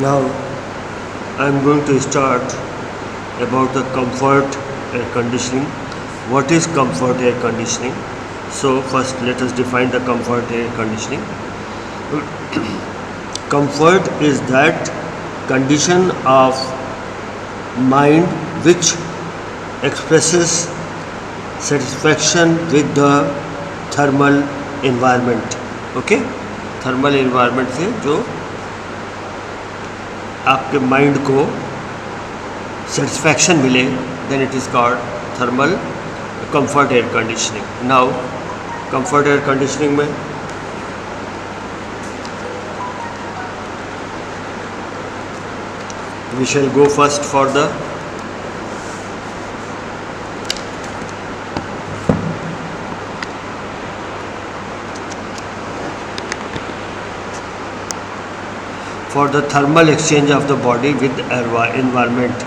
Now I am going to start about the comfort air conditioning. What is comfort air conditioning? So first let us define the comfort air conditioning. Comfort is that condition of mind which expresses satisfaction with the thermal environment. Okay, thermal environment से जो आपके mind को satisfaction मिले, then it is called thermal comfort air conditioning. Now comfort air conditioning में we shall go first for the thermal exchange of the body with environment.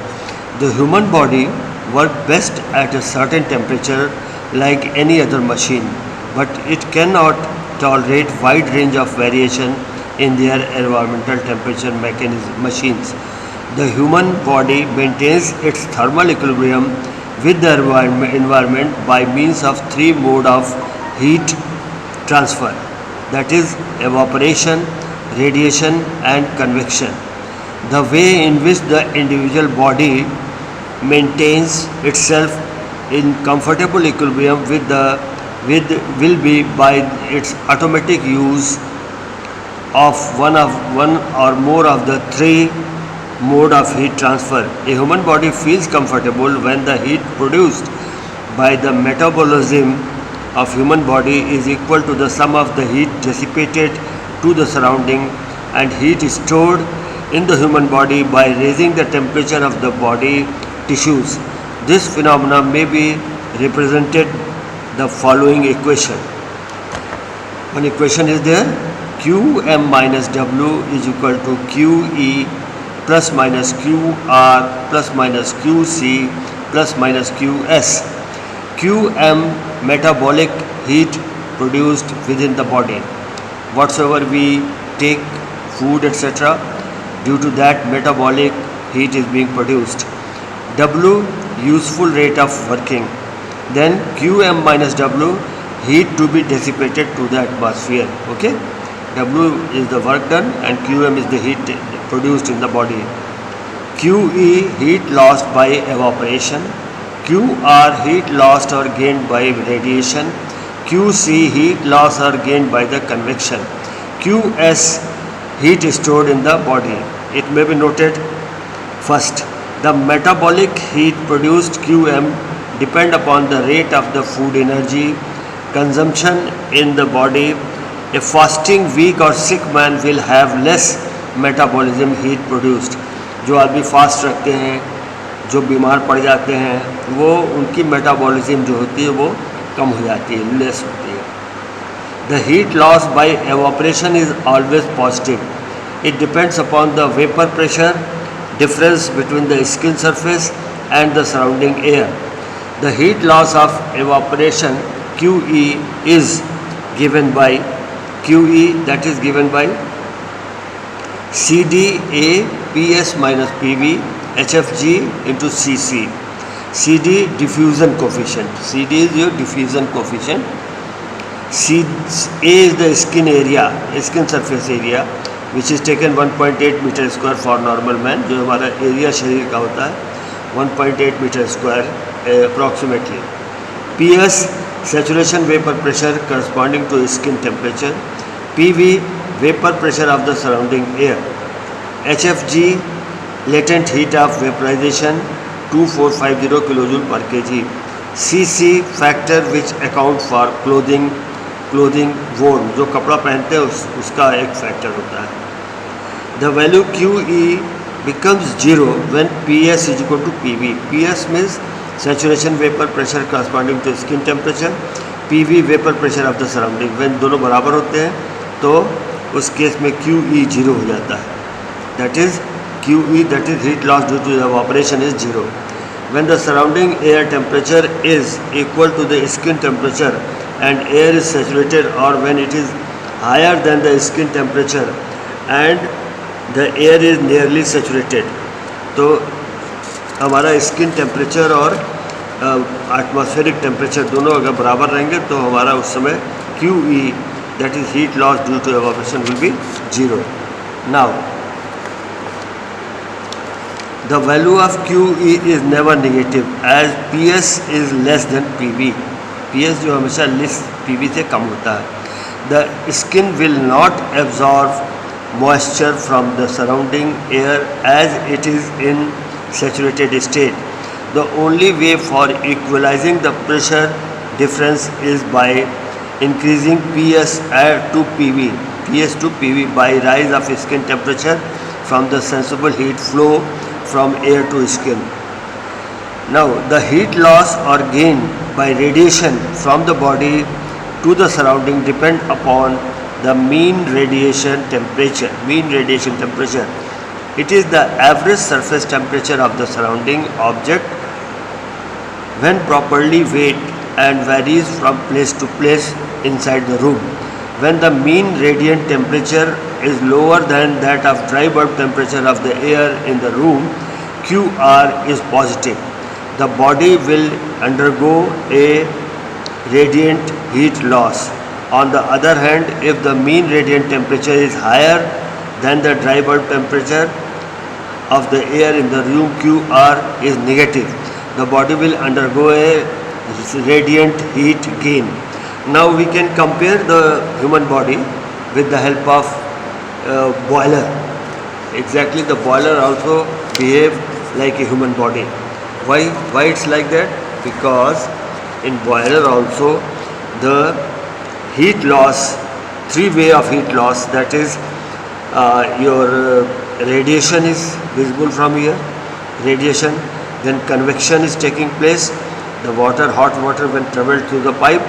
The human body works best at a certain temperature like any other machine, but it cannot tolerate wide range of variation in their environmental temperature machines. The human body maintains its thermal equilibrium with the environment by means of three modes of heat transfer, that is evaporation, radiation and convection. The way in which the individual body maintains itself in comfortable equilibrium will be by its automatic use of one or more of the three mode of heat transfer. A human body feels comfortable when the heat produced by the metabolism of human body is equal to the sum of the heat dissipated to the surrounding and heat stored in the human body by raising the temperature of the body tissues. This phenomenon may be represented the following equation. One equation is there: Qm minus W is equal to Qe plus minus Qr plus minus Qc plus minus Qs. Qm metabolic heat produced within the body. Whatsoever we take, food etc., due to that metabolic heat is being produced. W useful rate of working. Then Qm minus W heat to be dissipated to the atmosphere. Okay, W is the work done and Qm is the heat produced in the body. Qe heat lost by evaporation. Qr heat lost or gained by radiation. Qc heat loss or gained by the convection. Qs heat stored in the body. It may be noted first, the metabolic heat produced Qm depend upon the rate of the food energy consumption in the body. A fasting, weak or sick man will have less metabolism heat produced. जो आदमी fast रखते हैं, जो बीमार पड़ जाते हैं, वो उनकी मेटाबॉलिज्म जो होती है वो कम हो जाती है, लेस होती है. The heat loss by evaporation is always positive. It depends upon the vapor pressure difference between the skin surface and the surrounding air. The heat loss of evaporation Qe is given by Qe, that is given by CdA Ps minus Pv HFG into Cc. CD diffusion coefficient. CD is your diffusion coefficient. A is the skin area, skin surface area, which is taken 1.8 meter square for normal man. जो हमारा area शरीर का होता है 1.8 meter square approximately. PS saturation vapor pressure corresponding to skin temperature. PV vapor pressure of the surrounding air. HFG latent heat of vaporization 2450 kilojoule per kg. CC factor which account for clothing worn, जो कपड़ा पहनते हैं उसका एक factor होता है. The value Qe becomes 0 when PS is equal to PV. PS means saturation vapor pressure corresponding to skin temperature. PV vapor pressure of the surrounding. When दोनों बराबर होते हैं तो उस केस में Qe 0 हो जाता है. That is Qe, that is heat loss due to evaporation, is 0. When the surrounding air temperature is equal to the skin temperature and air is saturated, or when it is higher than the skin temperature and the air is nearly saturated. तो हमारा skin temperature और atmospheric temperature दोनों अगर बराबर रहेंगे तो हमारा उस समय QE, that is heat loss due to evaporation, will be 0. Now the value of QE is never negative as PS is less than PV. PS जो हमेशा लेस PV से कम होता है. The skin will not absorb moisture from the surrounding air as it is in saturated state. The only way for equalizing the pressure difference is by increasing PS to PV, PS to PV by rise of skin temperature from the sensible heat flow from air to skin. Now the heat loss or gain by radiation from the body to the surrounding depend upon the mean radiation temperature. Mean radiation temperature. It is the average surface temperature of the surrounding object when properly weighed and varies from place to place inside the room. When the mean radiant temperature is lower than that of dry bulb temperature of the air in the room, QR is positive. The body will undergo a radiant heat loss. On the other hand, if the mean radiant temperature is higher than the dry bulb temperature of the air in the room, QR is negative. The body will undergo a radiant heat gain. Now we can compare the human body with the help of boiler. Exactly, the boiler also behave like a human body. Why it's like that? Because in boiler also the heat loss, three way of heat loss, that is your radiation is visible from here, radiation, then convection is taking place. The water, hot water, when traveled through the pipe,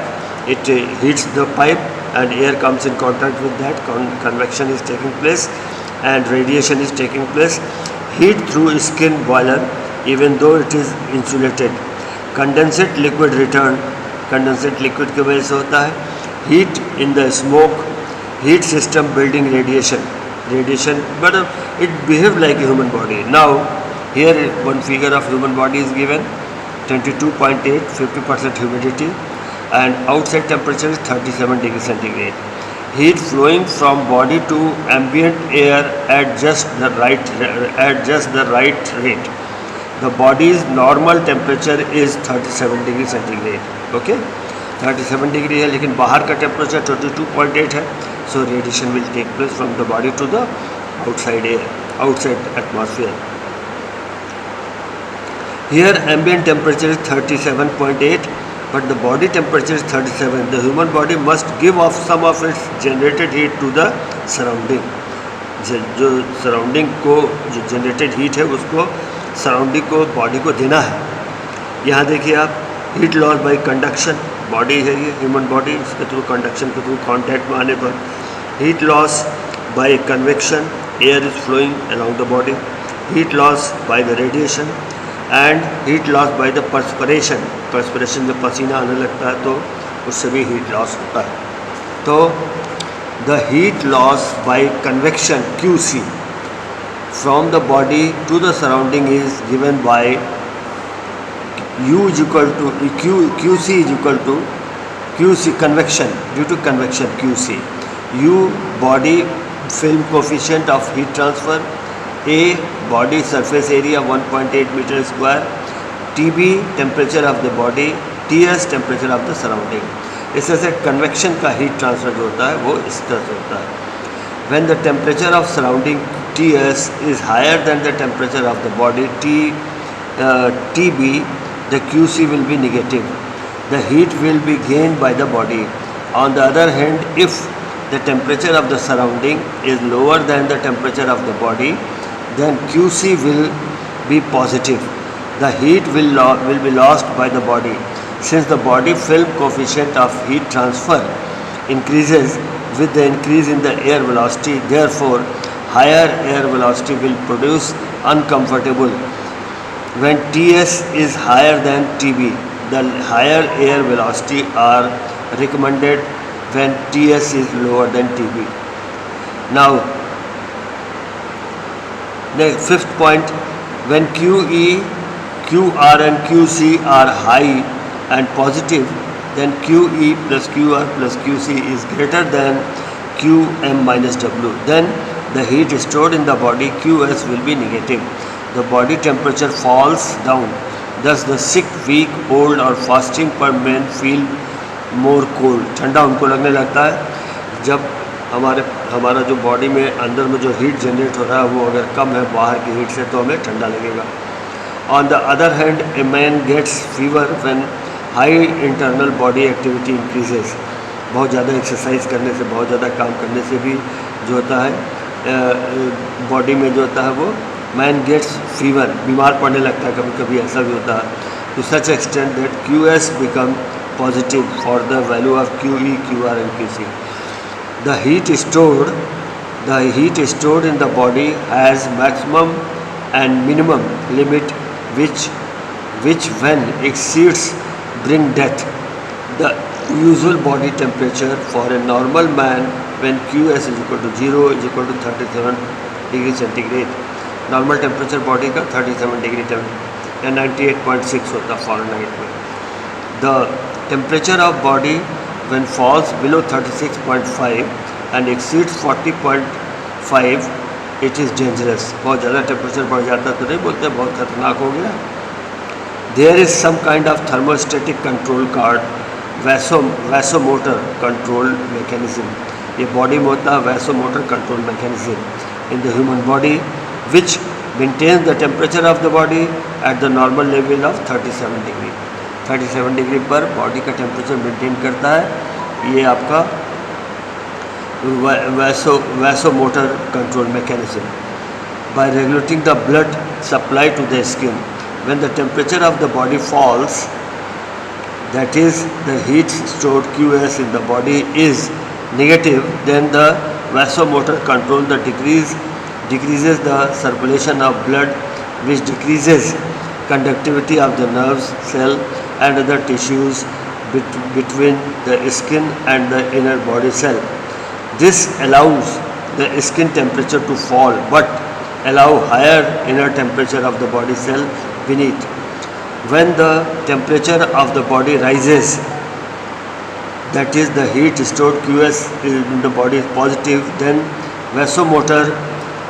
it heats the pipe and air comes in contact with that, convection is taking place and radiation is taking place. Heat through skin boiler even though it is insulated. Condensate liquid return, condensate liquid की वजह से होता है. Heat in the smoke, heat system building radiation, but it behaves like a human body. Now here one figure of human body is given, 22.8, 50% humidity and outside temperature is 37 degrees centigrade. Heat flowing from body to ambient air at just the right rate. The body's normal temperature is 37 degree centigrade. Okay, 37 degree है लेकिन बाहर का temperature 22.8 है. So radiation will take place from the body to the outside air, outside atmosphere. Here ambient temperature is 37.8 but the body temperature is 37. The human body must give off some of its generated heat to the surrounding. जो surrounding को जो generated heat है उसको surrounding को body को देना है. यहाँ देखिए आप, heat loss by conduction, body है ये human body, इसके through conduction के through contact में आने पर heat loss by convection, air is flowing along the body. Heat loss by the radiation and heat loss by the perspiration. Perspiration जब पसीना आने लगता है तो उससे भी heat loss होता है. तो the heat loss by convection QC from the body to the surrounding is given by U is equal to QC is equal to QC convection, due to convection QC. U body film coefficient of heat transfer, A body surface area 1.8 meter square, TB temperature of the body, TS temperature of the surrounding. इस तरह से convection का heat transfer जो होता है वो इस तरह से होता है. When the temperature of surrounding TS is higher than the temperature of the body TB, the QC will be negative. The heat will be gained by the body. On the other hand, if the temperature of the surrounding is lower than the temperature of the body, then QC will be positive. The heat will be lost by the body. Since the body film coefficient of heat transfer increases with the increase in the air velocity, therefore higher air velocity will produce uncomfortable. When TS is higher than TB, the higher air velocity are recommended when TS is lower than TB. Now Fifth point, when QE, QR and QC are high and positive, then QE plus QR plus QC is greater than QM minus W. Then the heat stored in the body QS will be negative. The body temperature falls down. Thus the sick, weak, old or fasting per men feel more cold. ठंडा उनको लगने लगता है जब हमारा जो body में अंदर में जो हीट जनरेट हो रहा है वो अगर कम है बाहर की हीट से तो हमें ठंडा लगेगा. On the other hand, a man gets fever when high internal body activity increases. बहुत ज़्यादा एक्सरसाइज करने से, बहुत ज़्यादा काम करने से भी जो होता है बॉडी में जो होता है वो मैन गेट्स फीवर, बीमार पड़ने लगता है. कभी कभी ऐसा भी होता है. To such extent that QS become positive for the value of QE, QR and QC. The heat stored in the body has maximum and minimum limit which when exceeds bring death. The usual body temperature for a normal man when QS is equal to 0 is equal to 37 degree centigrade. Normal temperature body का 37 degree या 98.6 होता Fahrenheit में. The temperature of body when falls below 36.5 and exceeds 40.5 it is dangerous. बहुत ज़्यादा temperature बढ़ जाता तो नहीं बोलते बहुत खतरनाक हो गया. There is some kind of thermostatic control card vasomotor control mechanism. ये बॉडी में होता है vasomotor control mechanism in the human body which maintains the temperature of the body at the normal level of 37 degree. 37 degree पर body का temperature maintain करता है. ये आपका vasomotor control mechanism. by regulating the blood supply to the skin. When the temperature of the body falls, that is the heat stored QS in the body is negative, then the vasomotor control the decreases the circulation of blood, which decreases conductivity of the nerves, cell and other tissues between the skin and the inner body cell. This allows the skin temperature to fall but allow higher inner temperature of the body cell beneath. When the temperature of the body rises, that is the heat stored QS in the body is positive, then vasomotor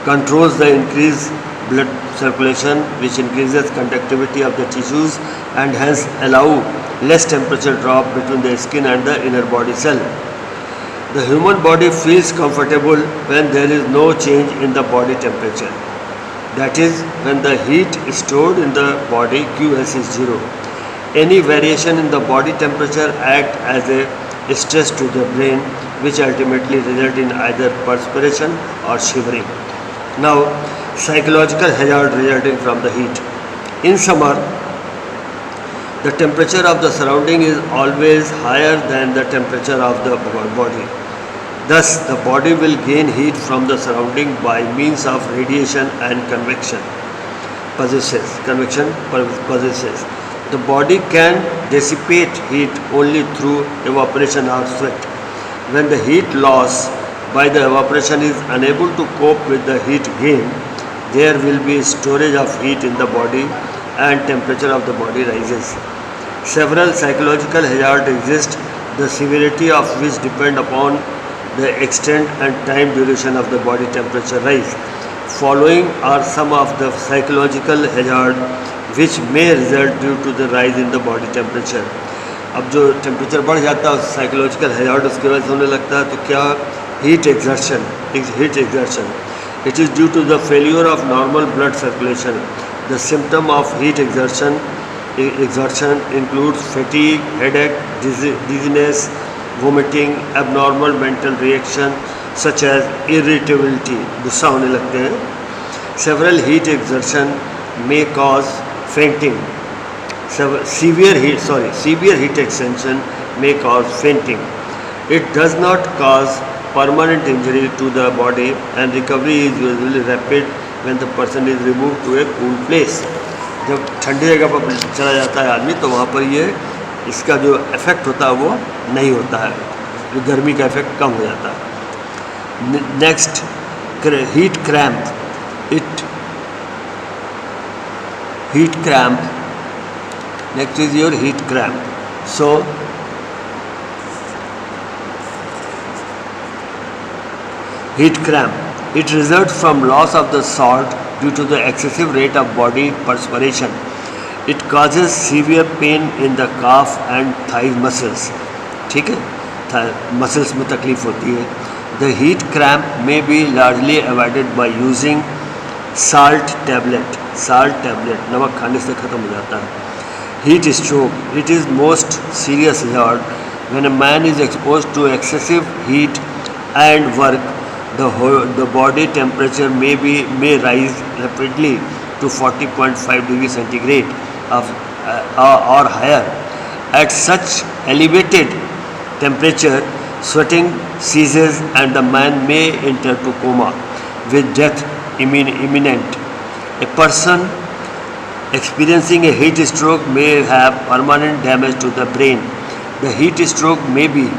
controls the increased blood circulation, which increases conductivity of the tissues and hence allow less temperature drop between the skin and the inner body cell. The human body feels comfortable when there is no change in the body temperature. That is, when the heat stored in the body QS is 0. Any variation in the body temperature act as a stress to the brain, which ultimately result in either perspiration or shivering. Now, psychological hazard resulting from the heat. In summer, the temperature of the surrounding is always higher than the temperature of the body. Thus, the body will gain heat from the surrounding by means of radiation and convection possesses. The body can dissipate heat only through evaporation or sweat. When the heat loss by the evaporation is unable to cope with the heat gain, there will be storage of heat in the body and temperature of the body rises. Several psychological hazards exist, the severity of which depend upon the extent and time duration of the body temperature rise. Following are some of the psychological hazards which may result due to the rise in the body temperature. अब जो temperature बढ़ जाता है psychological hazard उसकी वजह से होने लगता है. तो क्या heat exertion. It is due to the failure of normal blood circulation. The symptom of heat exertion includes fatigue, headache, dizziness, vomiting, abnormal mental reaction such as irritability, गुस्सा होने लगते हैं. Several heat exertion may cause fainting. Severe heat extension may cause fainting. It does not cause permanent injury to the body and recovery is usually rapid when the person is removed to a cool place. जब ठंडी जगह पर चला जाता है आदमी तो वहाँ पर ये इसका जो इफ़ेक्ट होता है वो नहीं होता है, जो गर्मी का इफ़ेक्ट कम हो जाता है. Next, heat cramp. heat cramp. Next is your heat cramp. So heat cramp. It results from loss of the salt due to the excessive rate of body perspiration. It causes severe pain in the calf and thigh muscles. ठीक है, muscles में तकलीफ होती है. The heat cramp may be largely avoided by using salt tablet. Salt tablet, नमक खाने से ख़त्म हो जाता है. Heat stroke. It is most serious hazard when a man is exposed to excessive heat and work. The body temperature may rise rapidly to 40.5 degrees centigrade or higher. At such elevated temperature, sweating ceases and the man may enter to coma with death imminent. A person experiencing a heat stroke may have permanent damage to the brain. The heat stroke may be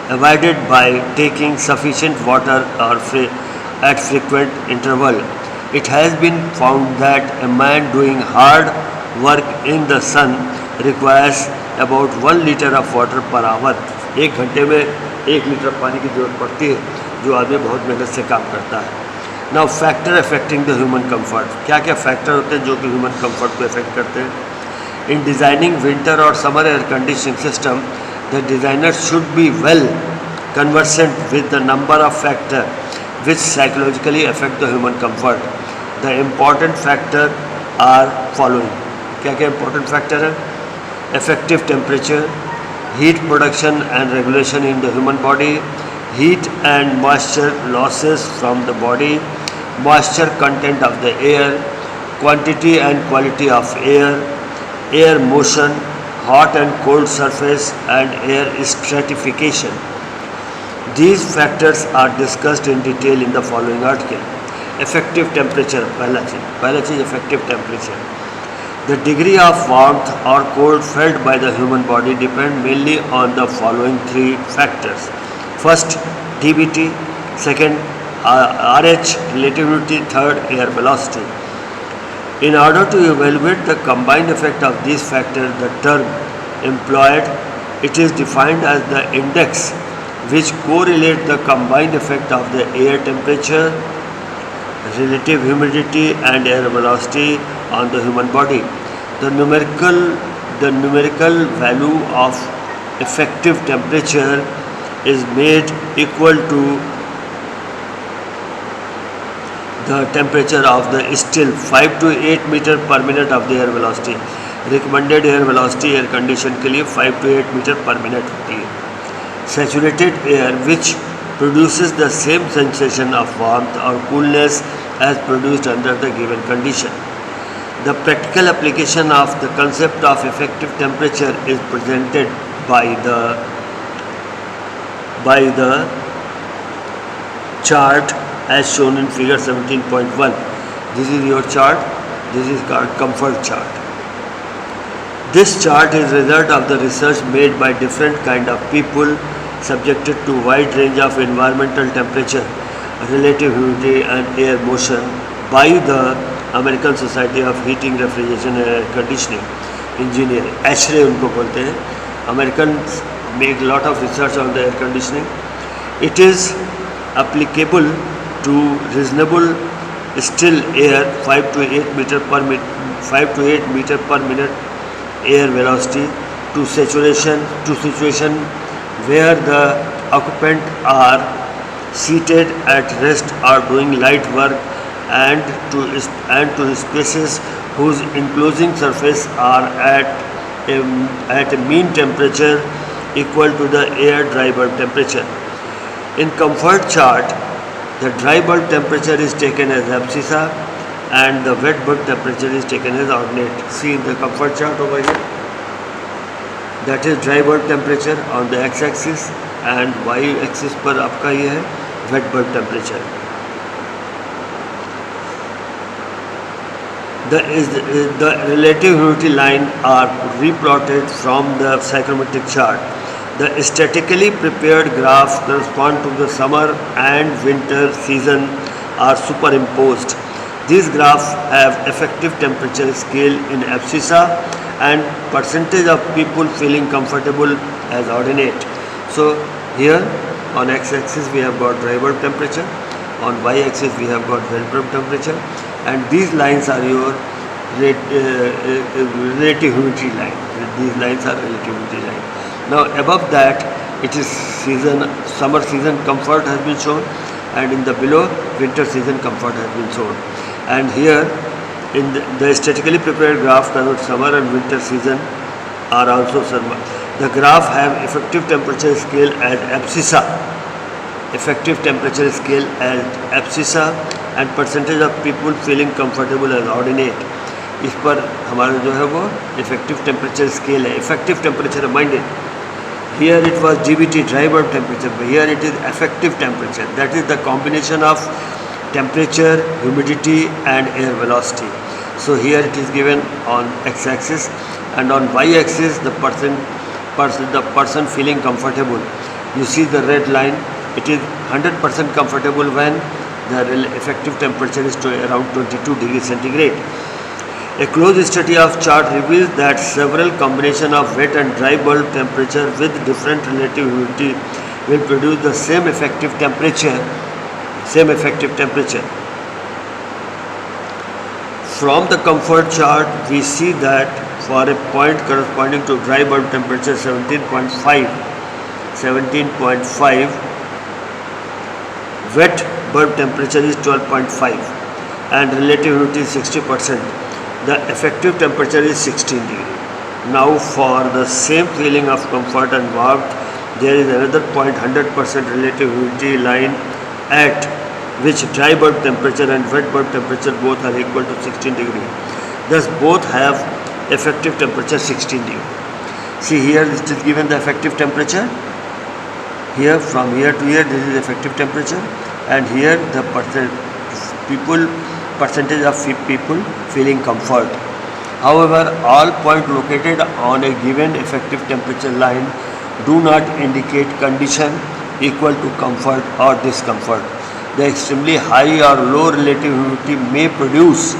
avoided by taking sufficient water at frequent interval. It has been found that a man doing hard work in the sun requires about 1 liter of water per hour. 1 घंटे में 1 litre पानी की ज़रूरत पड़ती है जो आदमी बहुत मेहनत से काम करता है. Now factor affecting the human comfort. क्या क्या फैक्टर होते हैं जो कि ह्यूमन कंफर्ट को अफेक्ट करते हैं? इन डिज़ाइनिंग विंटर और summer air conditioning system, the designer should be well conversant with the number of factors which psychologically affect the human comfort. The important factors are following. क्या क्या important factor है? Effective temperature, heat production and regulation in the human body, heat and moisture losses from the body, moisture content of the air, quantity and quality of air, air motion, hot and cold surface and air stratification. These factors are discussed in detail in the following article. Effective temperature, पहला चीज effective temperature. The degree of warmth or cold felt by the human body depend mainly on the following 3 factors. First, dBT. Second, RH, relativity. Third, air velocity. In order to evaluate the combined effect of these factors, the term employed, it is defined as the index which correlates the combined effect of the air temperature, relative humidity and air velocity on the human body. The numerical value of effective temperature is made equal to the temperature of the still 5 to 8 meter per minute of the air velocity. Recommended air velocity air condition के लिए 5 to 8 meter per minute होती है. Saturated air which produces the same sensation of warmth or coolness as produced under the given condition. The practical application of the concept of effective temperature is presented by the chart as shown in figure 17.1. This is your chart. This is called comfort chart. This chart is result of the research made by different kind of people subjected to wide range of environmental temperature, relative humidity and air motion by the American Society of Heating, Refrigeration and Air Conditioning Engineer. ASHRAE उनको बोलते हैं. Americans make a lot of research on the air conditioning. It is applicable to reasonable still air 5 to 8 meter per minute air velocity to situation where the occupant are seated at rest or doing light work and to spaces whose enclosing surface are at a mean temperature equal to the air dry bulb temperature. In comfort chart, the dry bulb temperature is taken as abscissa and the wet bulb temperature is taken as ordinate. See in the comfort chart over here, that is dry bulb temperature on the x-axis and y-axis पर आपका ये है wet bulb temperature. The relative humidity line are replotted from the psychrometric chart. The statically prepared graphs correspond to the summer and winter season are superimposed. These graphs have effective temperature scale in abscissa and percentage of people feeling comfortable as ordinate. So here on x-axis we have got dry bulb temperature, on y-axis we have got wet bulb temperature, and these lines are your relative humidity line. These lines are relative humidity line. Now above that it is summer season comfort has been shown, and in the below winter season comfort has been shown. And here in the statically prepared graph denotes summer and winter season are also summer. The graph have effective temperature scale as abscissa, effective temperature scale as abscissa and percentage of people feeling comfortable as ordinate. इस पर हमारा जो है वो effective temperature scale है. Effective temperature reminded. Here it was GBT, dry bulb temperature, but here it is effective temperature. That is the combination of temperature, humidity and air velocity. So here it is given on x-axis, and on y-axis the person feeling comfortable. You see the red line, it is 100% comfortable when the effective temperature is around 22 degrees centigrade. A close study of chart reveals that several combination of wet and dry bulb temperature with different relative humidity will produce the same effective temperature. From the comfort chart, we see that for a point corresponding to dry bulb temperature 17.5, wet bulb temperature is 12.5 and relative humidity is 60%. The effective temperature is 16 degree. Now for the same feeling of comfort and warmth, there is another point 100% relative humidity line at which dry bulb temperature and wet bulb temperature both are equal to 16 degree. Thus both have effective temperature 16 degree. See here it is given the effective temperature. Here from here to here this is effective temperature, and here the percentage of people feeling comfort. However, all points located on a given effective temperature line do not indicate condition equal to comfort or discomfort. The extremely high or low relative humidity may produce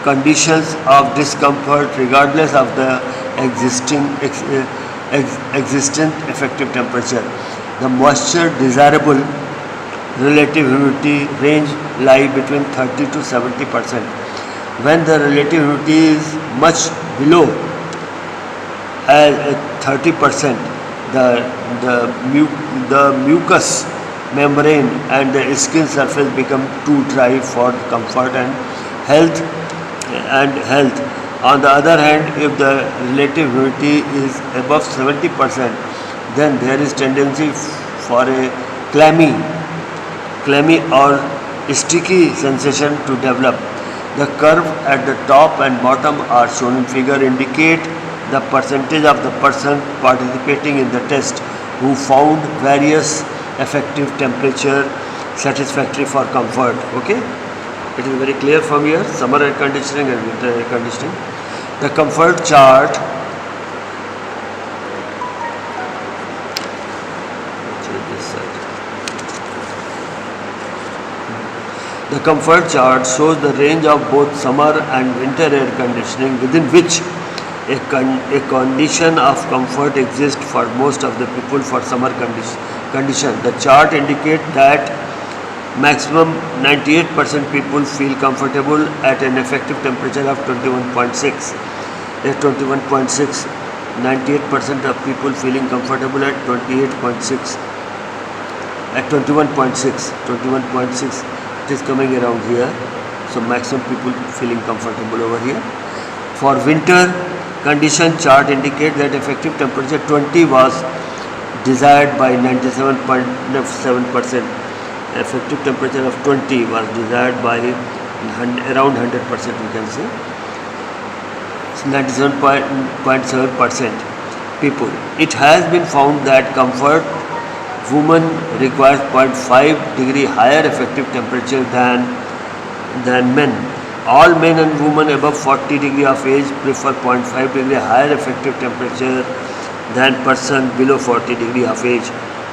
conditions of discomfort regardless of the existent effective temperature. The moisture desirable relative humidity range lie between 30 to 70%. When the relative humidity is much below 30%, the mucous membrane and the skin surface become too dry for comfort and health. On the other hand, if the relative humidity is above 70%, then there is tendency for a clammy or sticky sensation to develop. The curve at the top and bottom are shown in figure indicate the percentage of the person participating in the test who found various effective temperature satisfactory for comfort. Okay, it is very clear from here, summer air conditioning and winter air conditioning. The comfort chart The comfort chart shows the range of both summer and winter air conditioning within which a condition of comfort exists for most of the people for summer condition. The chart indicates that maximum 98% people feel comfortable at an effective temperature of 21.6. At 21.6, 98% of people feeling comfortable at 28.6. At 21.6, it is coming around here. So maximum people feeling comfortable over here. For winter condition, chart indicate that effective temperature 20 was desired by 97.7%. Effective temperature of 20 was desired by around 100%, we can say. 97.7% people. It has been found that comfort women requires 0.5 degree higher effective temperature than men. All men and women above 40 degree of age prefer 0.5 degree higher effective temperature than person below 40 degree of age.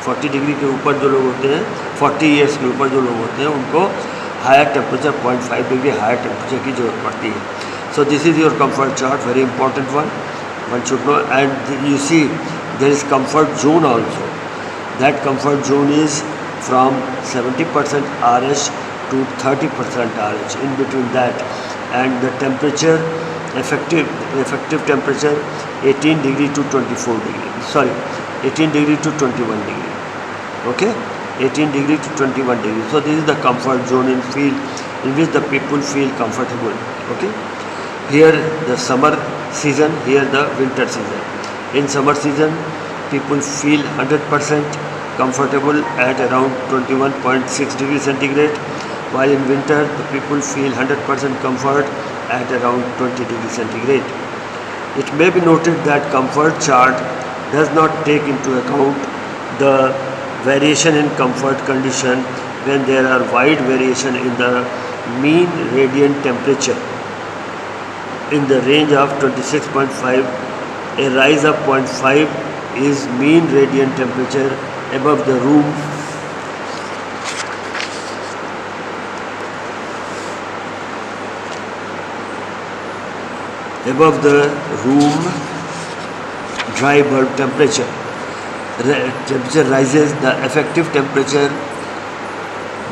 40 degree के ऊपर जो लोग होते हैं, 40 years के ऊपर जो लोग होते हैं, उनको higher temperature 0.5 degree higher temperature की ज़रूरत पड़ती है. So this is your comfort chart, very important one should know. And you see there is comfort zone also. That comfort zone is from 70% RH to 30% RH, in between that. And the temperature, effective temperature 18 degree to 24 degree, sorry, 18 degree to 21 degree, okay, 18 degree to 21 degree. So this is the comfort zone in which the people feel comfortable, okay. Here the summer season, here the winter season. In summer season people feel 100% comfortable at around 21.6 degrees centigrade, while in winter the people feel 100% comfort at around 20 degrees centigrade. It may be noted that comfort chart does not take into account the variation in comfort condition when there are wide variation in the mean radiant temperature in the range of 26.5. A rise of 0.5 is mean radiant temperature above the room dry bulb temperature. Temperature rises the effective temperature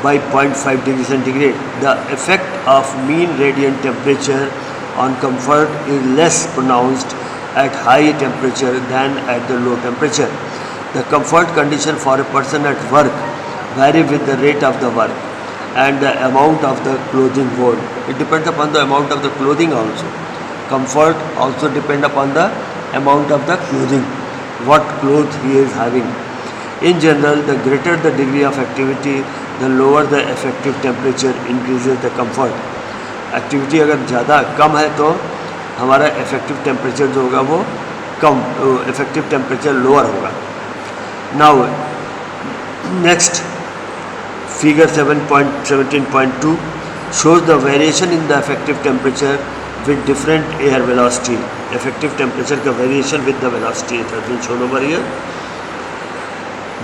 by 0.5 degree centigrade. The effect of mean radiant temperature on comfort is less pronounced at high temperature than at the low temperature. The comfort condition for a person at work vary with the rate of the work and the amount of the clothing worn. It depends upon the amount of the clothing also. Comfort also depends upon the amount of the clothing, what clothes he is having. In general, the greater the degree of activity, the lower the effective temperature increases the comfort. Activity अगर ज़्यादा कम है तो हमारा effective temperature जो होगा वो कम, effective temperature lower होगा. Now next figure 17.2 shows the variation in the effective temperature with different air velocity. Effective temperature का variation with the velocity it has been shown over here.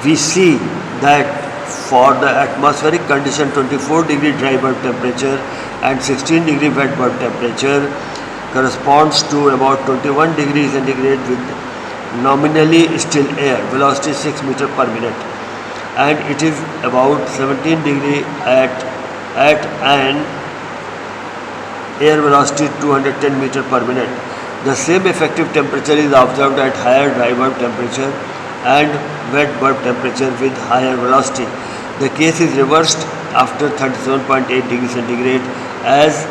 We see that for the atmospheric condition 24 degree dry bulb temperature and 16 degree wet bulb temperature corresponds to about 21 degrees centigrade with nominally still air, velocity 6 meter per minute, and it is about 17 degree at an air velocity 210 meter per minute. The same effective temperature is observed at higher dry bulb temperature and wet bulb temperature with higher velocity. The case is reversed after 37.8 degrees centigrade, as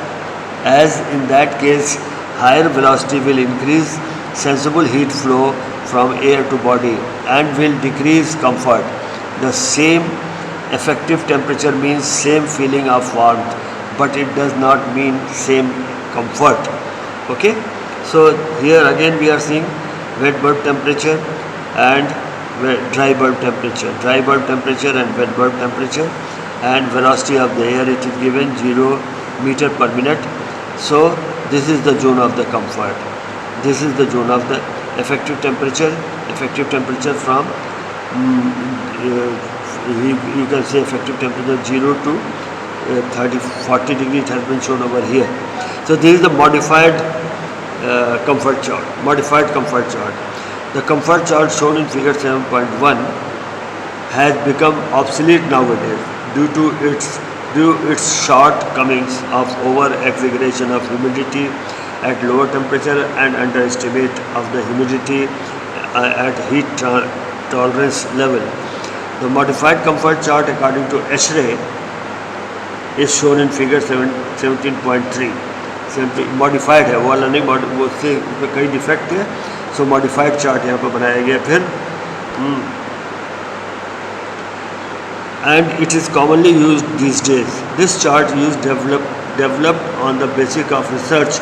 in that case higher velocity will increase sensible heat flow from air to body and will decrease comfort. The same effective temperature means same feeling of warmth, but it does not mean same comfort. Okay, so here again we are seeing wet bulb temperature and dry bulb temperature and wet bulb temperature, and velocity of the air it is given 0 meter per minute. So this is the zone of the comfort, this is the zone of the effective temperature from you can say effective temperature 0 to 40 degree it has been shown over here. So this is the modified comfort chart. The comfort chart shown in figure 7.1 has become obsolete nowadays due to its shortcomings of over exaggeration of humidity at lower temperature and underestimate of the humidity at heat tolerance level. The modified comfort chart according to ASHRAE is shown in figure 17.3. Modified है, वो वाला नहीं, वो उससे कई defect है. सो modified chart यहाँ पर बनाया गया फिर, and it is commonly used these days. This chart is developed on the basis of research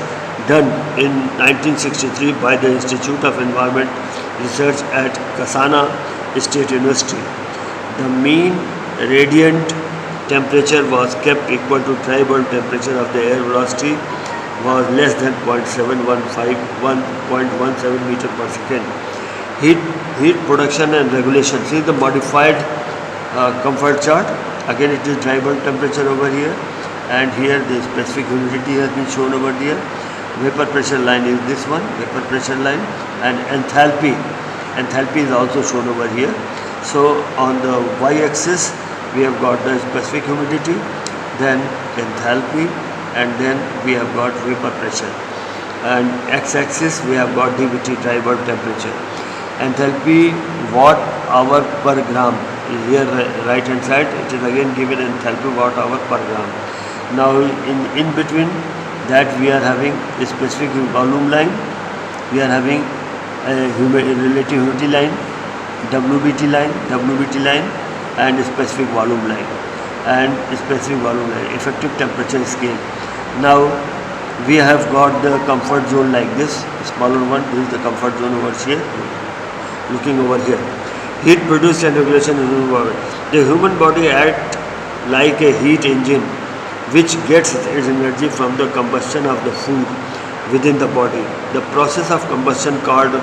done in 1963 by the Institute of Environment Research at Kasana State University. The mean radiant temperature was kept equal to dry bulb temperature of the air velocity was less than 0.717 meter per second. heat heat production and regulation. See the modified comfort chart. Again it is drivable temperature over here, and here the specific humidity has been shown over here. Vapor pressure line is this one, vapor pressure line, and enthalpy is also shown over here. So on the y-axis we have got the specific humidity, then enthalpy, and then we have got vapor pressure, and x-axis we have got DVT, drivable temperature. Enthalpy watt hour per gram, here right hand side it is again given enthalpy watt hour per gram. Now in between that we are having a specific volume line, we are having a relative humidity line, WBT line, and a specific volume line, effective temperature scale. Now we have got the comfort zone like this, smaller one. This is the comfort zone over here. Looking over here, heat produced and regulation in the human body. The human body acts like a heat engine which gets its energy from the combustion of the food within the body. The process of combustion called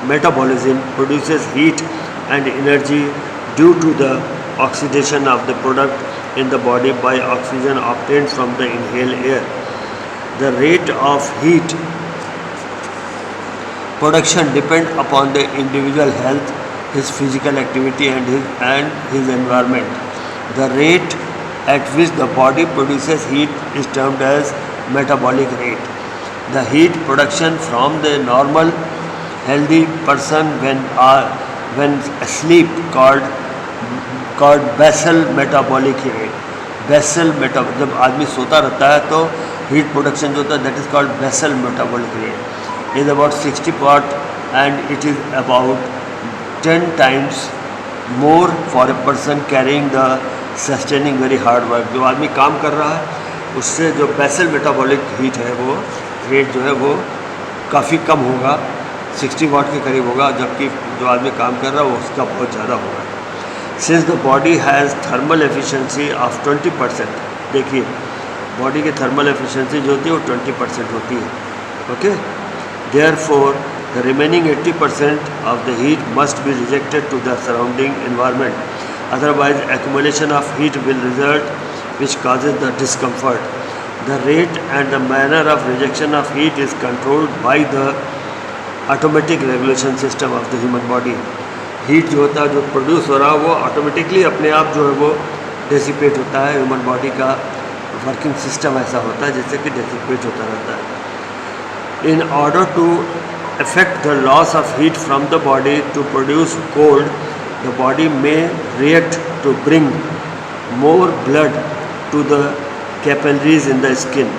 metabolism produces heat and energy due to the oxidation of the product in the body by oxygen obtained from the inhaled air. The rate of heat production depends upon the individual health, his physical activity, and his environment. The rate at which the body produces heat is termed as metabolic rate. The heat production from the normal healthy person when asleep called basal metabolic rate. जब आदमी सोता रहता है तो heat production जो होता है that is called basal metabolic rate is about 60 watt, and it is about 10 times more for a person carrying the sustaining very hard work. जो आदमी काम कर रहा है उससे जो बेसल मेटाबॉलिक हीट है वो रेट जो है वो काफ़ी कम होगा, 60 वाट के करीब होगा, जबकि जो आदमी काम कर रहा है वो उसका बहुत ज़्यादा होगा. Since the body has thermal efficiency of 20%, देखिए बॉडी की थर्मल एफिशिएंसी जो होती है वो 20% होती है. Okay, therefore the remaining 80% of the heat must be rejected to the surrounding environment, otherwise accumulation of heat will result which causes the discomfort. The rate and the manner of rejection of heat is controlled by the automatic regulation system of the human body. Heat जो होता है जो produce हो रहा है वो automatically अपने आप जो है वो डेसिपेट होता है. ह्यूमन बॉडी का वर्किंग सिस्टम ऐसा होता है जिससे कि डेसिपेट होता रहता है. In order to affect the loss of heat from the body to produce cold, the body may react to bring more blood to the capillaries in the skin.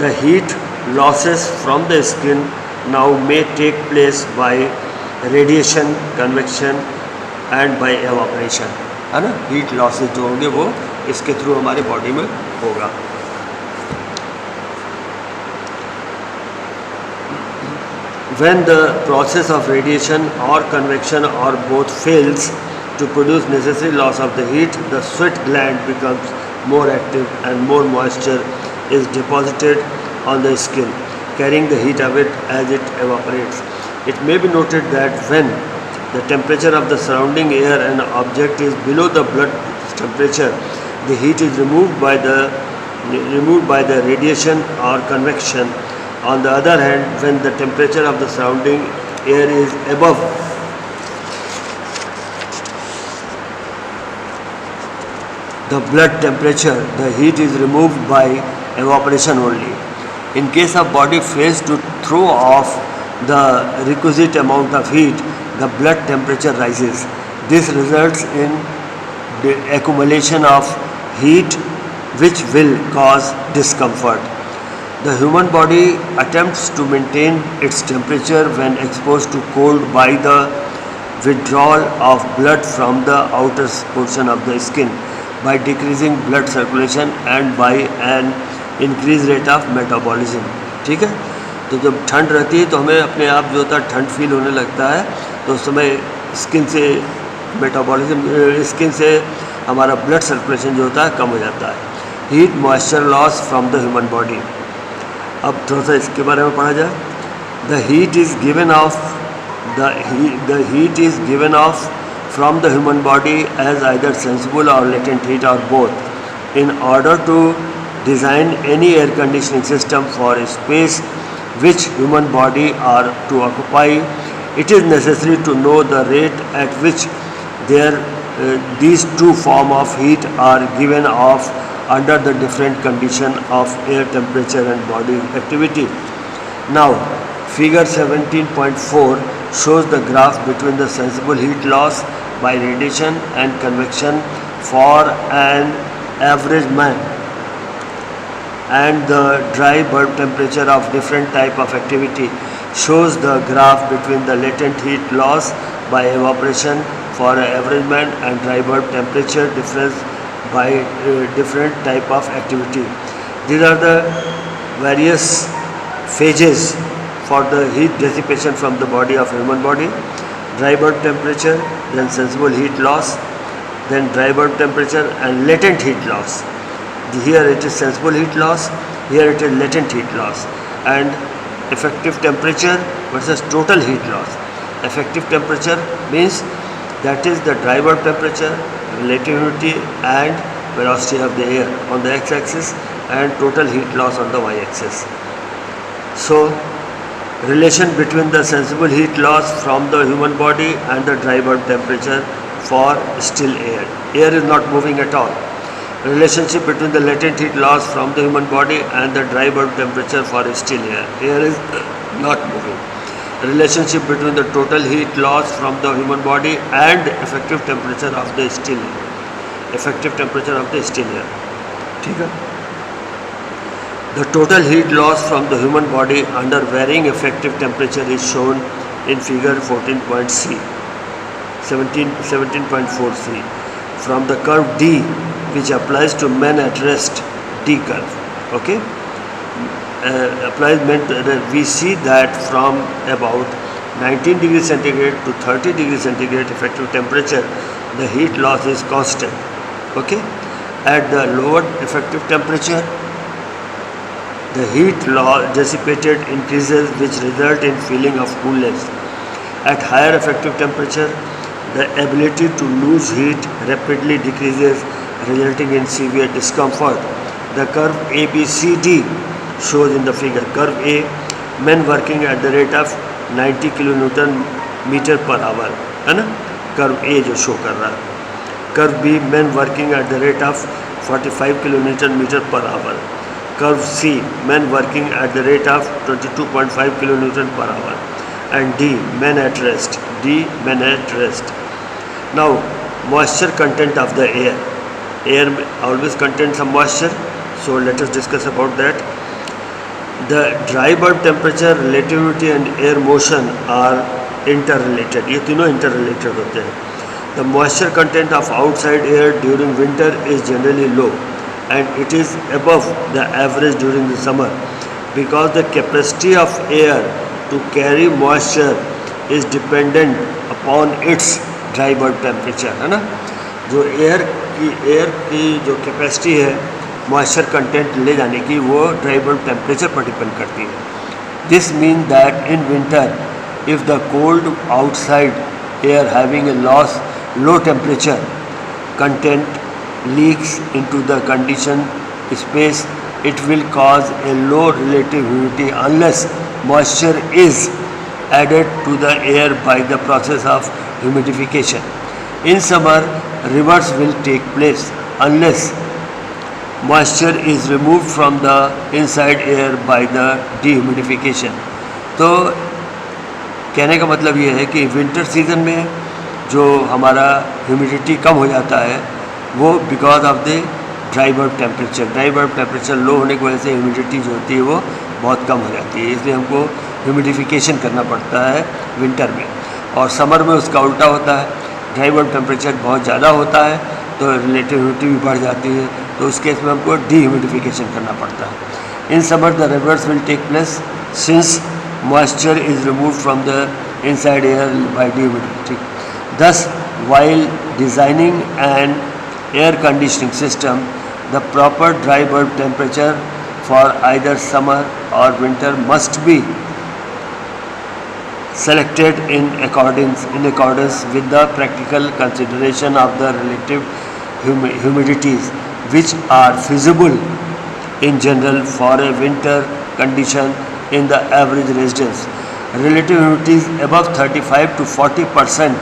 The heat losses from the skin now may take place by radiation, convection and by evaporation. है ना, heat losses जो होंगे वो इसके through हमारे body में होगा. When the process of radiation or convection or both fails to produce necessary loss of the heat, the sweat gland becomes more active and more moisture is deposited on the skin, carrying the heat away as it evaporates. It may be noted that when the temperature of the surrounding air and object is below the blood temperature, the heat is removed by the radiation or convection. On the other hand, when the temperature of the surrounding air is above the blood temperature, the heat is removed by evaporation only. In case of body fails to throw off the requisite amount of heat, the blood temperature rises. This results in the accumulation of heat which will cause discomfort. The human body attempts to maintain its temperature when exposed to cold by the withdrawal of blood from the outer portion of the skin, by decreasing blood circulation and by an increased rate of metabolism. ठीक है, तो जब ठंड रहती है तो हमें अपने आप जो होता है ठंड फील होने लगता है, तो उस समय स्किन से मेटाबॉलिज्म, स्किन से हमारा ब्लड सर्कुलेशन जो होता है कम हो जाता है. Heat moisture loss from the human body. अब थोड़ा सा इसके बारे में पढ़ा जाए. The heat is given of The heat is given off from the human body as either sensible or latent heat or both. In order to design any air conditioning system for a space which human body are to occupy, it is necessary to know the rate at which these two form of heat are given off under the different condition of air temperature and body activity. Now, figure 17.4 shows the graph between the sensible heat loss by radiation and convection for an average man and the dry bulb temperature of different type of activity. Shows the graph between the latent heat loss by evaporation for an average man and dry bulb temperature difference by different type of activity. These are the various phases for the heat dissipation from the body of human body: dry bulb temperature, then sensible heat loss, then dry bulb temperature and latent heat loss. Here it is sensible heat loss, here it is latent heat loss, and effective temperature versus total heat loss. Effective temperature means that is the dry bulb temperature, relative humidity and velocity of the air on the x-axis and total heat loss on the y-axis. So, relation between the sensible heat loss from the human body and the dry bulb temperature for still air. Air is not moving at all. Relationship between the latent heat loss from the human body and the dry bulb temperature for still air. Air is not moving. Relationship between the total heat loss from the human body and effective temperature of the still air. Effective temperature of the still air. ठीक है? The total heat loss from the human body under varying effective temperature is shown in figure 14.C, 17.4C. From the curve D, which applies to men at rest, D curve. Okay? Applies men, we see that from about 19 degrees centigrade to 30 degrees centigrade effective temperature, the heat loss is constant. Okay? At the lower effective temperature, the heat loss dissipated increases, which result in feeling of coolness. At higher effective temperature, the ability to lose heat rapidly decreases, resulting in severe discomfort. The curve ABCD shows in the figure. Curve A, men working at the rate of 90 kilonewton meter per hour, है ना? Curve A जो show कर रहा है. Curve B, men working at the rate of 45 kilonewton meter per hour. Curve C, men working at the rate of 22.5 kilonewton per hour. And D, men at rest. D, men at rest. Now, moisture content of the air. Air always contains some moisture, so let us discuss about that. The dry bulb temperature, relative humidity and air motion are interrelated. ये तीनों interrelated होते हैं. The moisture content of outside air during winter is generally low, and it is above the average during the summer, because the capacity of air to carry moisture is dependent upon its dry bulb temperature, है ना? जो air की जो capacity है moisture content ले जाने की, वो ड्राई बल्ब टेम्परेचर पर डिपेंड करती है. This mean that in winter if the cold outside air having a low temperature content leaks into the condition space, it will cause a low relative humidity unless moisture is added to the air by the process of humidification. In summer, reverse will take place unless moisture is removed from the inside air by the dehumidification. तो कहने का मतलब ये है कि winter season में जो हमारा ह्यूमिडिटी कम हो जाता है वो because of the dry bulb temperature low होने की वजह से ह्यूमिडिटी जो होती है वो बहुत कम हो जाती है, इसलिए हमको ह्यूमिडिफिकेशन करना पड़ता है विंटर में. और समर में उसका उल्टा होता है, ड्राई बल्ब टेम्परेचर बहुत ज़्यादा होता है तो रिलेटिव ह्यूमिडिटी भी बढ़ जाती है, तो उस केस में हमको डीह्यूमिडिफिकेशन करना पड़ता है. In summer the reverse will take place since moisture is remove from the inside air by dehumidity. Thus, while designing an air conditioning system, the proper dry bulb temperature for either summer or winter must be selected in accordance with the practical consideration of the relative humidities which are feasible in general for a winter condition in the average residence. Relative humidities above 35 to 40%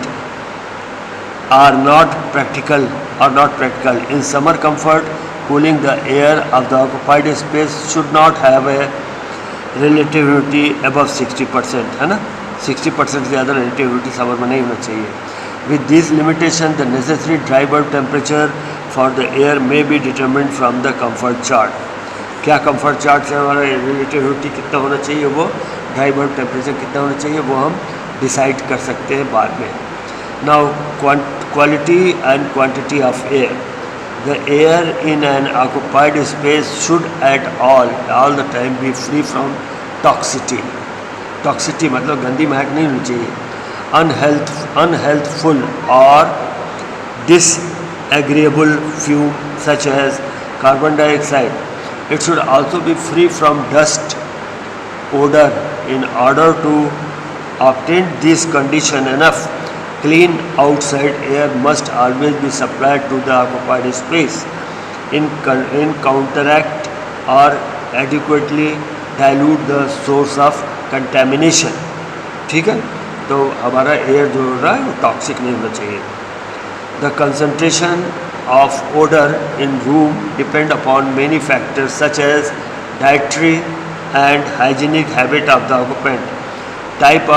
are not practical. In summer comfort, cooling the air of the occupied space should not have a relative humidity above 60%, है ना, 60% से ज़्यादा relative humidity summer में नहीं होना चाहिए. With these limitations, the necessary dry bulb temperature for the air may be determined from the comfort chart. क्या comfort chart से हमारा relative humidity कितना होना चाहिए, वो dry bulb temperature कितना होना चाहिए, वो हम decide कर सकते हैं बाद में. Now, quality and quantity of air. The air in an occupied space should at all the time be free from toxicity. Toxicity मतलब गंदी महक नहीं होनी चाहिए. Unhealthful or disagreeable fume such as carbon dioxide. It should also be free from dust odor. In order to obtain this condition, enough clean outside air must always be supplied to the occupied space in counteract or adequately dilute the source of contamination. ठीक है, तो हमारा air जो हो रहा है वो toxic नहीं होना चाहिए. The concentration of odor in room depend upon many factors such as dietary and hygienic habit of the occupant, type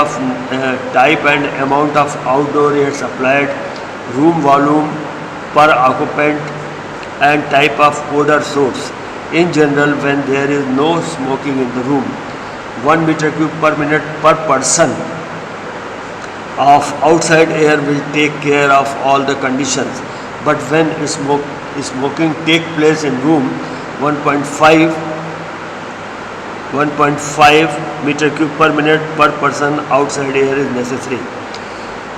and amount of outdoor air supplied, room volume per occupant, and type of odor source. In general, when there is no smoking in the room, 1 meter cube per minute per person of outside air will take care of all the conditions. But when smoking take place in room, 1.5 meter cube per minute per person outside air is necessary.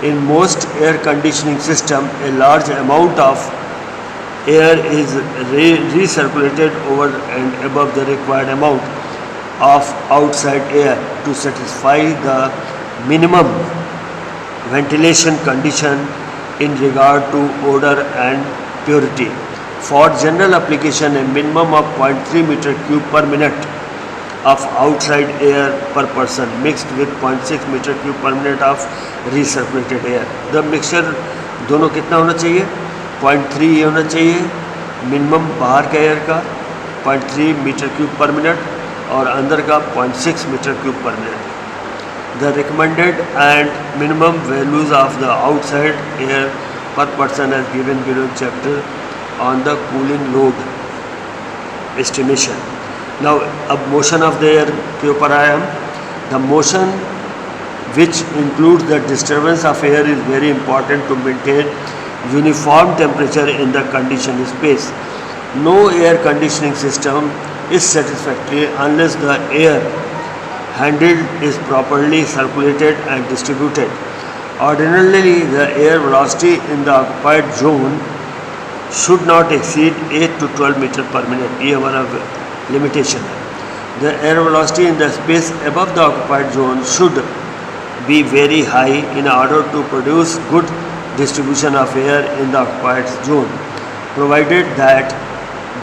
In most air conditioning system, a large amount of air is recirculated over and above the required amount of outside air to satisfy the minimum ventilation condition in regard to odor and purity. For general application, a minimum of 0.3 meter cube per minute of outside air per person mixed with 0.6 meter cube per minute of recirculated air. The mixture दोनों कितना होना चाहिए, 0.3 ये होना चाहिए minimum बाहर का air का, 0.3 मीटर क्यूब पर मिनट और अंदर का 0.6 metre cube per minute. The recommended and minimum values of the outside air per person as given below chapter on the cooling load estimation. Now, अब motion of the air के ऊपर आए हम. The motion which includes the disturbance of air is very important to maintain uniform temperature in the conditioned space. No air conditioning system is satisfactory unless the air handled is properly circulated and distributed. Ordinarily, the air velocity in the occupied zone should not exceed 8 to 12 meter per minute. ये हमारा limitation है. The air velocity in the space above the occupied zone should be very high in order to produce good distribution of air in the occupied zone, provided that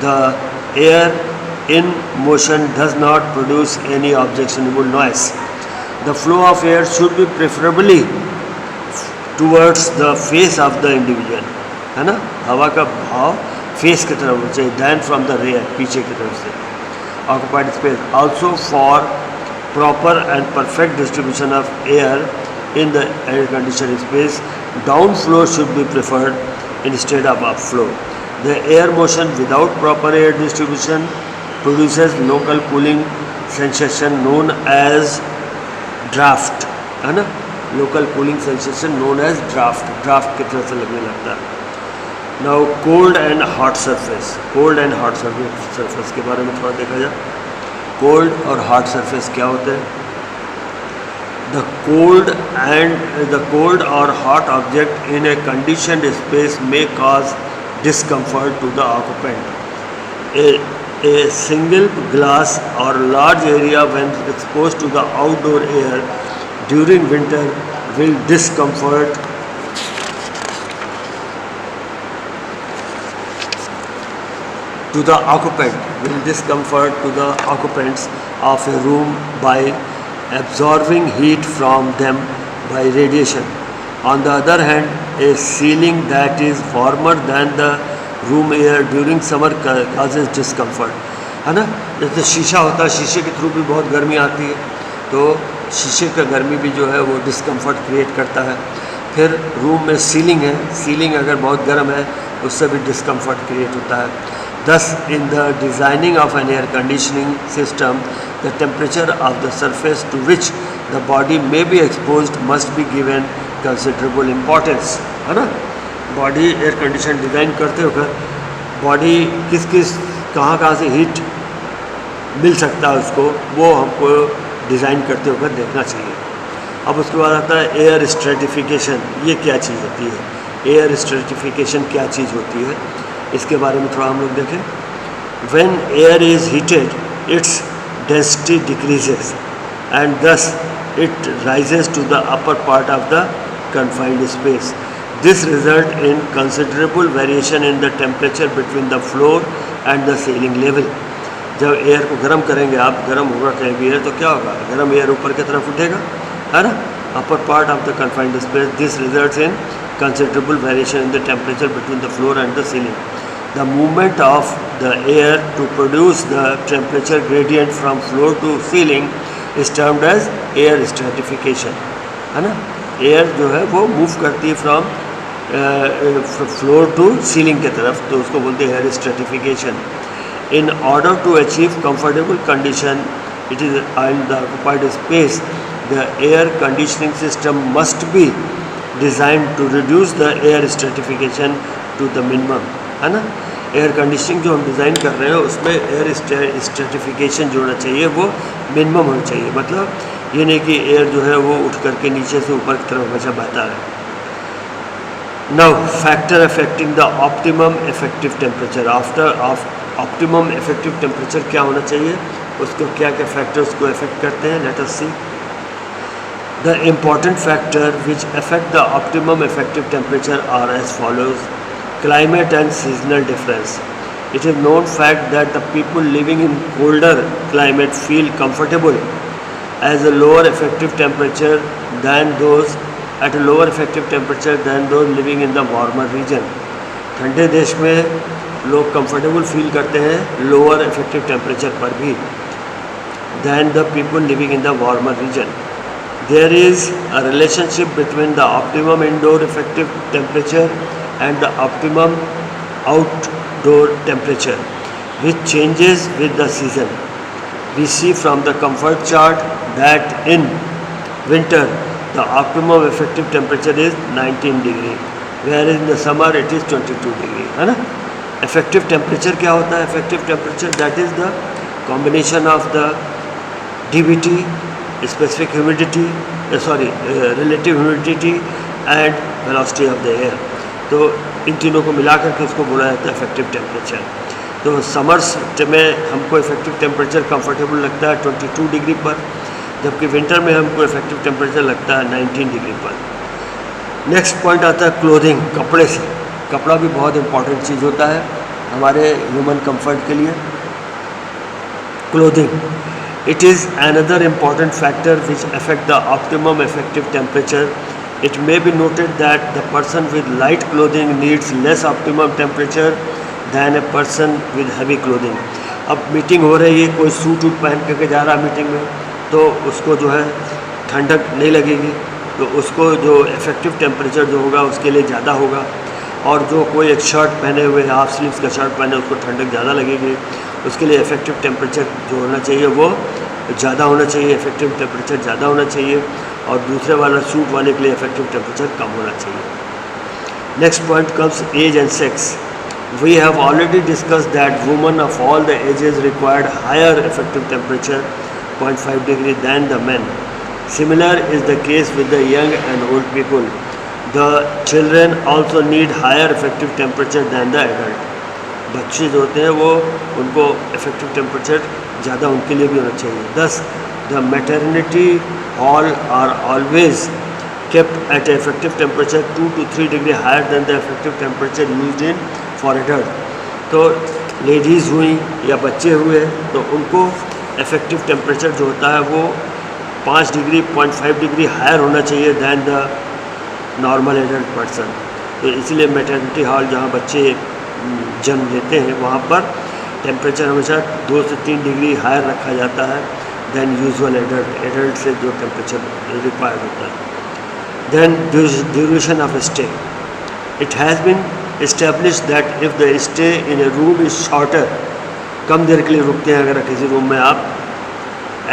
the air in motion does not produce any objectionable noise. The flow of air should be preferably towards the face of the individual, है ना, हवा का भाव face की तरफ होना चाहिए, than from the rear, पीछे की तरफ से. Occupied space. Also, for proper and perfect distribution of air in the air conditioned space, downflow should be preferred instead of upflow. The air motion without proper air distribution produces local cooling sensation known as draft, है ना, local cooling sensation known as draft की तरह से लगने लगता है. Now, cold and hot surface. Cold and hot surface के बारे में थोड़ा देखा जाए. Cold और hot surface क्या होते हैं? The cold or hot object in a conditioned space may cause discomfort to the occupant. A single glass or large area when exposed to the outdoor air during winter will discomfort to the occupants of a room by absorbing heat from them by radiation. On the other hand, a ceiling that is warmer than the room air during summer causes discomfort. है ना, जैसे शीशा होता है, शीशे के through भी बहुत गर्मी आती है, तो शीशे का गर्मी भी जो है वो डिस्कम्फर्ट क्रिएट करता है. फिर रूम में सीलिंग है, सीलिंग अगर बहुत गर्म है उससे भी डिस्कम्फर्ट क्रिएट होता है. Thus, in the designing of an air conditioning system, the temperature of the surface to which the body may be exposed must be given considerable importance. है ना, बॉडी एयर कंडीशन डिज़ाइन करते वक्त body किस कहाँ से heat मिल सकता है उसको, वो हमको डिज़ाइन करते वक्त देखना चाहिए. अब उसके बाद आता है एयर स्ट्रेटिफिकेशन. ये क्या चीज़ होती है? एयर स्ट्रेटिफिकेशन क्या चीज़ होती है, इसके बारे में थोड़ा हम लोग देखें. When air is heated, its density decreases and thus it rises to the upper part of the confined space. This results in considerable variation in the temperature between the floor and the ceiling level. जब air को गर्म करेंगे आप, गर्म होगा कहीं भी air, तो क्या होगा, गर्म एयर ऊपर की तरफ उठेगा, है ना, upper part of the confined space. This results in considerable variation in the temperature between the floor and the ceiling. The movement of the air to produce the temperature gradient from floor to ceiling is termed as air stratification. है ना, air जो है वो move करती है from floor to ceiling की तरफ, तो उसको बोलते हैं air stratification. In order to achieve comfortable condition, it is in the occupied space, the air conditioning system must be designed to reduce the air stratification to the minimum. है ना, air conditioning जो हम design कर रहे हैं उसमें air stratification जो होना चाहिए वो मिनिमम होना चाहिए. मतलब ये नहीं कि एयर जो है वो उठ करके नीचे से ऊपर की तरफ हमेशा बहता है. Now factor affecting the optimum effective temperature. After optimum effective temperature क्या होना चाहिए, उसको क्या क्या फैक्टर्स को इफेक्ट करते हैं, let us see. The important factor which affect the optimum effective temperature are as follows. Climate and seasonal difference. It is known fact that the people living in colder climate feel comfortable as a lower effective temperature than those at a lower effective temperature than those living in the warmer region. ठंडे देश में लोग comfortable feel करते हैं lower effective temperature पर भी than the people living in the warmer region. There is a relationship between the optimum indoor effective temperature and the optimum outdoor temperature, which changes with the season. We see from the comfort chart that in winter the optimum effective temperature is 19 degree, whereas in the summer it is 22 degree. है ना, effective temperature क्या होता है? Effective temperature, that is the combination of the DVT, specific humidity, relative humidity and velocity of the air. तो इन तीनों को मिला करके उसको बोला जाता है इफेक्टिव टेम्परेचर. तो समर्स में हमको इफेक्टिव टेम्परेचर कंफर्टेबल लगता है 22 डिग्री पर, जबकि विंटर में हमको इफेक्टिव टेम्परेचर लगता है 19 डिग्री पर. नेक्स्ट पॉइंट आता है क्लोथिंग. कपड़े से, कपड़ा भी बहुत इंपॉर्टेंट चीज़ होता है हमारे ह्यूमन कंफर्ट के लिए. Clothing, it is another important factor which affect the optimum effective temperature. It may be noted that the person with light clothing needs less optimum temperature than a person with heavy clothing. अब meeting हो रही है, कोई suit वूट पहन करके जा रहा है मीटिंग में, तो उसको जो है ठंडक नहीं लगेगी, तो उसको जो इफेक्टिव टेम्परेचर जो होगा उसके लिए ज़्यादा होगा. और जो कोई एक शर्ट पहने हुए, हाफ स्लीव्स का शर्ट पहने, उसको ठंडक ज़्यादा लगेगी, उसके लिए इफेक्टिव टेम्परेचर जो होना चाहिए वो ज़्यादा होना चाहिए, इफेक्टिव टेम्परेचर ज़्यादा होना चाहिए. और दूसरे वाला सूट वाले के लिए इफेक्टिव टेम्परेचर कम होना चाहिए. Next point comes age and sex. We have already discuss that woman of all the ages required higher effective temperature 0.5 degree than the man. Similar is the case with the young and old people. The children also need higher effective temperature than the adult. बच्चे जो होते हैं वो, उनको effective temperature ज़्यादा उनके लिए भी होना चाहिए. दस The maternity hall are always kept at an effective temperature 2 to 3 degree higher than the effective temperature used in for adult. तो लेडीज़ हुई या बच्चे हुए तो उनको इफेक्टिव टेम्परेचर जो होता है वो 5 डिग्री 0.5 डिग्री हायर होना चाहिए than the normal adult person. तो इसलिए मैटरनिटी हॉल जहाँ बच्चे जन्म लेते हैं वहाँ पर टेम्परेचर हमेशा 2 से 3 डिग्री हायर रखा जाता है दैन यूजुअल एडल्ट से जो टेम्परेचर रिक्वायर्ड होता है। Then duration of stay, it has been established that if the stay in a room is shorter, कम देर के लिए रुकते हैं अगर किसी रूम में आप,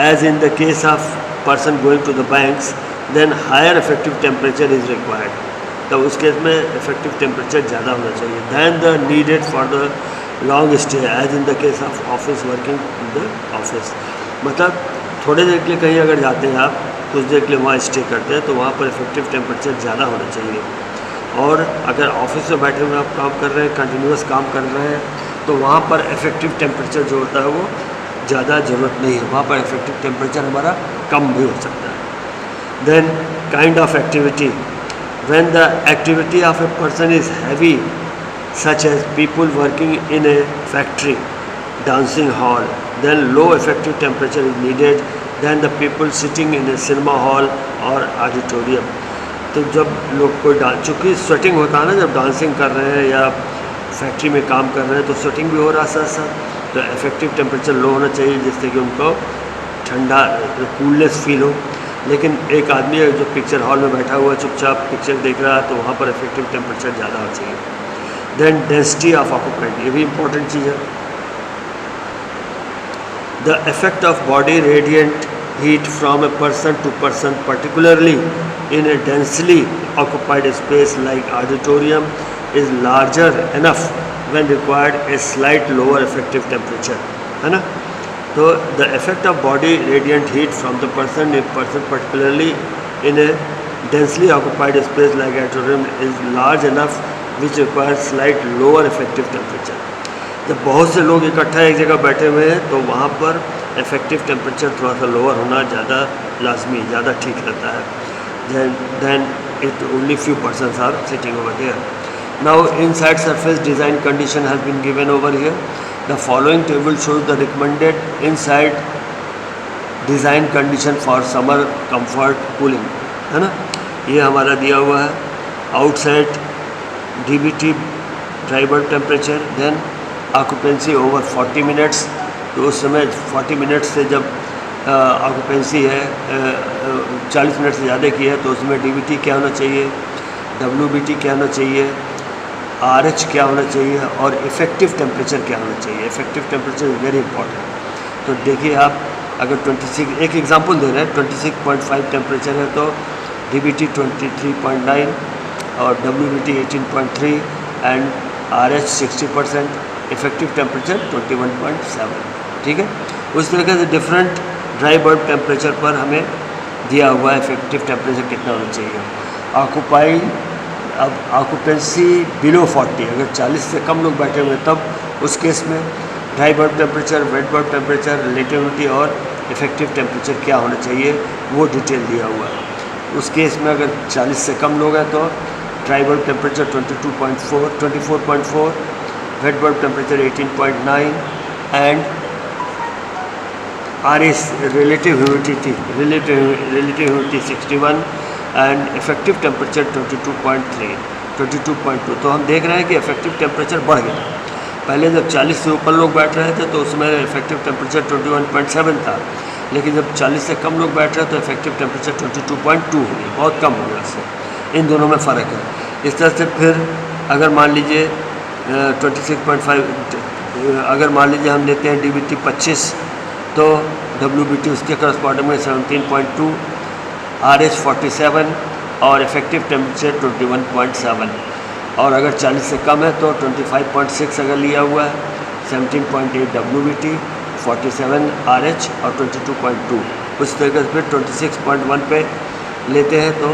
as in the case of person going to the banks, then higher effective temperature is required. तो उस केस में effective temperature ज़्यादा होना चाहिए than the needed for the long stay, as in the case of office working in the office. मतलब थोड़े देर के लिए कहीं अगर जाते हैं आप, कुछ देर के लिए वहाँ स्टे करते हैं तो वहाँ पर effective temperature ज़्यादा होना चाहिए। और अगर ऑफिस में बैठे हुए आप काम कर रहे हैं, कंटिन्यूस काम कर रहे हैं, तो वहाँ पर इफेक्टिव टेम्परेचर जो होता है वो ज़्यादा ज़रूरत नहीं है, वहाँ पर इफेक्टिव टेम्परेचर हमारा कम भी हो सकता है। Then kind of activity, when the activity of a person is heavy such as people working in a factory, dancing hall, then low effective temperature is needed than the people sitting in a cinema hall or auditorium. तो जब लोग कोई dance, चूँकि sweating होता है ना जब dancing कर रहे हैं या फैक्ट्री में काम कर रहे हैं तो स्वेटिंग भी हो रहा है साथ साथ, तो इफेक्टिव टेम्परेचर लो होना चाहिए जिससे कि उनको ठंडा कूलनेस फील हो। लेकिन एक आदमी है जो पिक्चर हॉल में बैठा हुआ चुपचाप पिक्चर देख रहा है तो वहाँ पर इफेक्टिव टेम्परेचर ज़्यादा होना चाहिए। देन डेंसिटी ऑफ ऑक्यूपेंट, ये भी इम्पोर्टेंट चीज़ है। The effect of body radiant heat from a person to person, particularly in a densely occupied space like auditorium, is larger enough when required a slight lower effective temperature, है ना। तो the effect of body radiant heat from the person particularly in a densely occupied space like auditorium is large enough which requires slight lower effective temperature. जब बहुत से लोग इकट्ठा एक जगह बैठे हुए हैं तो वहाँ पर इफेक्टिव टेम्परेचर थोड़ा सा लोअर होना ज़्यादा लाजमी, ज़्यादा ठीक रहता है। then it only few persons are sitting over there. Now inside surface design condition has been given over here. The following table shows the recommended inside design condition for summer comfort cooling, है ना। ये हमारा दिया हुआ है outside DBT dry bulb temperature, then occupancy over 40 minutes। तो उस समय 40 मिनट से जब ऑक्यूपेंसी है 40 मिनट से ज़्यादा की है तो उसमें DBT क्या होना चाहिए, WBT क्या होना चाहिए, RH क्या होना चाहिए और इफ़ेक्टिव टेम्परेचर क्या होना चाहिए। Effective temperature is very important. तो देखिए आप अगर 26, एक एग्जांपल दे रहे हैं, 26.5 टेम्परेचर है तो DBT 23.9 और WBT 18.3 and RH 60%, effective temperature 21.7, ठीक है। उस तरीके से डिफरेंट ड्राई बल्ब टेम्परेचर पर हमें दिया हुआ है इफेक्टिव टेम्परेचर कितना होना चाहिए। ऑक्यूपाई, अब ऑक्यूपेंसी बिलो 40, अगर 40 से कम लोग बैठे हुए तब उस केस में dry bulb temperature, wet bulb temperature, relativity और इफेक्टिव टेम्परेचर क्या होना चाहिए वो डिटेल दिया हुआ है। उस केस में अगर 40 से कम लोग हैं तो dry bulb temperature 24.4, wet bulb temperature 18.9 and RH relative humidity 61 and effective temperature 22.2। तो हम देख रहे हैं कि इफेक्टिव टेम्परेचर बढ़ गया। पहले जब 40 से ऊपर लोग बैठ रहे थे तो उसमें इफेक्टिव टेम्परेचर 21.7 था, लेकिन जब 40 से कम लोग बैठ रहे हैं तो इफेक्टिव टेम्परेचर 22.2 हो गया, बहुत कम हो गया। उससे इन दोनों में फ़र्क है। इस तरह से फिर अगर मान लीजिए 26.5, अगर मान लीजिए हम लेते हैं DBT 25 तो WBT उसके करस्पॉन्डिंग में 17.2, RH 47 और इफेक्टिव टेम्परेचर 21.7। और अगर 40 से कम है तो 25.6 अगर लिया हुआ है, 17.8 WBT, 47 RH और 22.2। उस तरीके से फिर 26.1 पे लेते हैं तो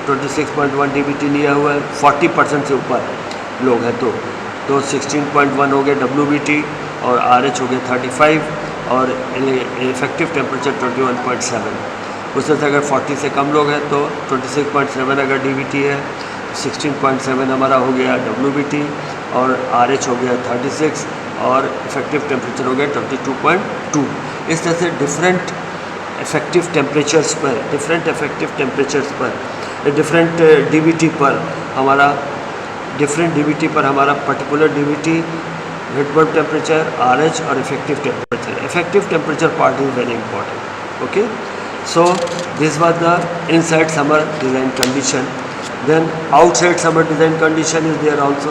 26.1 DBT लिया हुआ है, 40% से ऊपर लोग हैं तो 16.1 हो गए WBT और RH हो गए 35 और इफ़ेक्टिव टेम्परेचर 21.7। उसमें से अगर 40 से कम लोग हैं तो 26.7 अगर DVT है, 16.7 हमारा हो गया WBT, और RH हो गया 36, और इफ़ेक्टिव टेम्परेचर हो गया 22.2। इस तरह से डिफरेंट इफ़ेक्टिव टेम्परेचर्स पर डिफरेंट DVT पर हमारा particular DVT, wet bulb temperature, RH और effective temperature. Effective temperature part is very important. Okay, so this was the inside summer design condition. Then outside summer design condition is there also.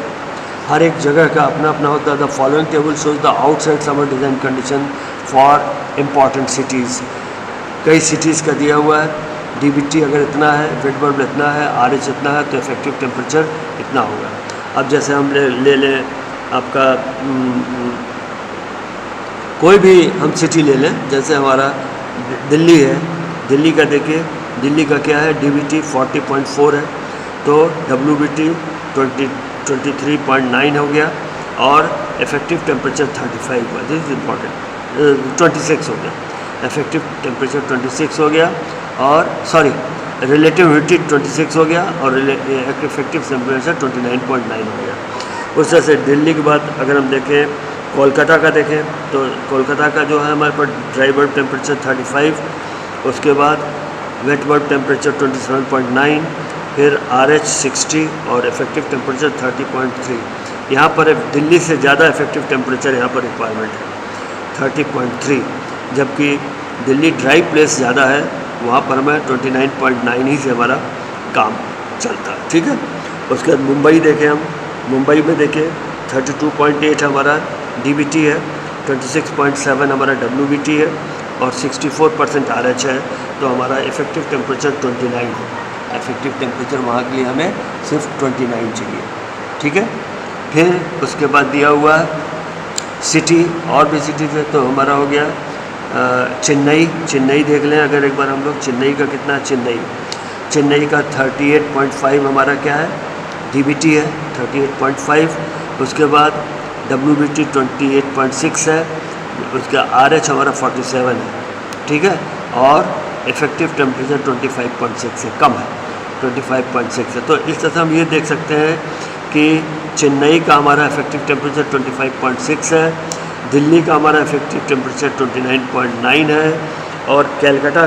हर एक जगह का अपना अपना होता है. The following table shows the outside summer design condition for important cities. कई cities का दिया हुआ है. DVT अगर इतना है, वेट बल्ब इतना है, RH इतना है, तो इफेक्टिव टेम्परेचर इतना होगा. अब जैसे हम ले लें आपका कोई भी हम सिटी ले लें, जैसे हमारा दिल्ली है. दिल्ली का देखिए, दिल्ली का क्या है, DVT 40.4 है, तो WBT 23.9 हो गया, और इफेक्टिव टेम्परेचर 35 हुआ. This is important. 26 हो गया, इफेक्टिव टेम्परेचर 26 हो गया, और रिलेटिव ह्यूमिडिटी 26 हो गया, और इफेक्टिव टेम्परेचर 29.9 हो गया. उस तरह से दिल्ली के बाद अगर हम देखें कोलकाता का देखें, तो कोलकाता का जो है हमारे पास ड्राई बल्ब टेम्परेचर 35, उसके बाद वेट बल्ब टेम्परेचर 27.9, फिर RH 60 और इफेक्टिव टेम्परेचर 30.3. यहाँ पर दिल्ली से ज़्यादा इफेक्टिव टेम्परेचर यहाँ पर रिक्वायरमेंट है 30.3, जबकि दिल्ली ड्राई प्लेस ज़्यादा है, वहाँ पर हमें 29.9 ही से हमारा काम चलता है. ठीक है. उसके बाद मुंबई देखें हम, मुंबई में देखें 32.8 हमारा DVT है, 26.7 हमारा WBT है, और 64% RH है, तो हमारा इफेक्टिव टेम्परेचर 29 है. इफेक्टिव टेम्परेचर वहाँ के लिए हमें सिर्फ 29 चाहिए. ठीक है. फिर उसके बाद दिया हुआ सिटी, और भी सिटीज़ है, तो हमारा हो गया चेन्नई देख लें अगर एक बार हम लोग. चेन्नई का कितना है, चेन्नई का 38.5 हमारा क्या है, DVT है 38.5. उसके बाद WBT 28.6 है, उसका RH हमारा 47 है. ठीक है. और इफेक्टिव टेम्परेचर 25.6 है, कम है, 25.6 है. तो इस तरह से हम ये देख सकते हैं कि चेन्नई का हमारा इफेक्टिव टेम्परेचर 25.6 है, दिल्ली का हमारा इफेक्टिव टेम्परेचर 29.9 है, और कलकत्ता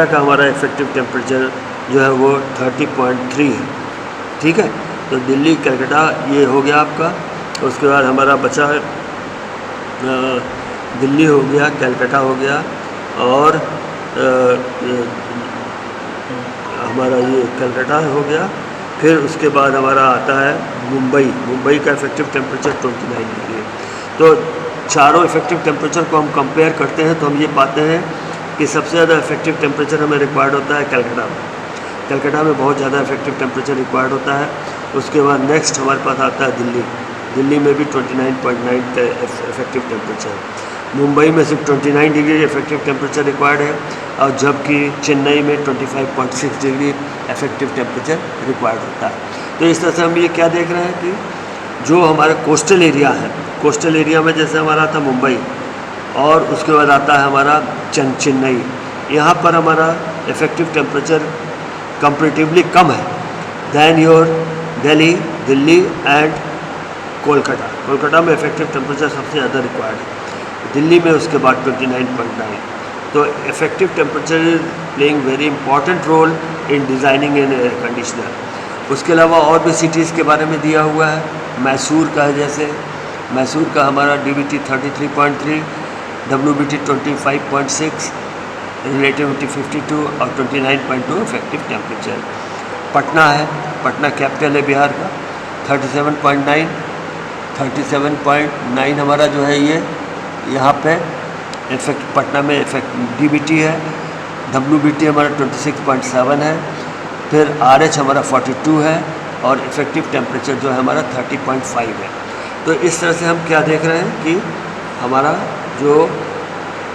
का हमारा इफेक्टिव टेम्परेचर जो है वो 30.3 है. ठीक है. तो दिल्ली कलकत्ता ये हो गया आपका. उसके बाद हमारा बचा है दिल्ली हो गया, कलकत्ता हो गया, और हमारा ये कलकत्ता हो गया. फिर उसके बाद हमारा आता है मुंबई का इफेक्टिव टेम्परेचर 29 डिग्री. तो चारों इफेक्टिव टेम्परेचर को हम कंपेयर करते हैं, तो हम ये पाते हैं कि सबसे ज़्यादा इफेक्टिव टेम्परेचर हमें रिक्वायर्ड होता है कलकत्ता में बहुत ज़्यादा इफेक्टिव टेम्परेचर रिक्वायर्ड होता है. उसके बाद नेक्स्ट हमारे पास आता है दिल्ली में भी 29.9 का इफेक्टिव टेम्परेचर. मुंबई में सिर्फ 29 डिग्री इफेक्टिव टेम्परेचर रिक्वायर्ड है, और जबकि चेन्नई में 25.6 डिग्री इफेक्टिव टेम्परेचर रिक्वायर्ड होता है. तो इस तरह से हम ये क्या देख रहे हैं कि जो हमारे कोस्टल एरिया है, कोस्टल एरिया में जैसे हमारा आता मुंबई, और उसके बाद आता है हमारा चेन्नई, यहाँ पर हमारा इफेक्टिव टेम्परेचर कंपेरेटिवली कम है then your Delhi and Kolkata में इफेक्टिव टेम्परेचर सबसे ज़्यादा रिक्वायर्ड है, दिल्ली में उसके बाद 29.9. तो effective temperature is playing very important role in designing an air conditioner. उसके अलावा और भी सिटीज़ के बारे में दिया हुआ है. मैसूर का है, जैसे मैसूर का हमारा DVT 33.3, WBT 25.6, रिलेटिविटी 52 और 29.2 इफेक्टिव टेम्परेचर. पटना है, पटना कैपिटल है बिहार का, 37.9 हमारा जो है ये यहाँ पे पटना में DVT है, WBT हमारा 26.7 है, फिर RH हमारा 42 है, और इफेक्टिव टेम्परेचर जो है हमारा 30.5 है. तो इस तरह से हम क्या देख रहे हैं कि हमारा जो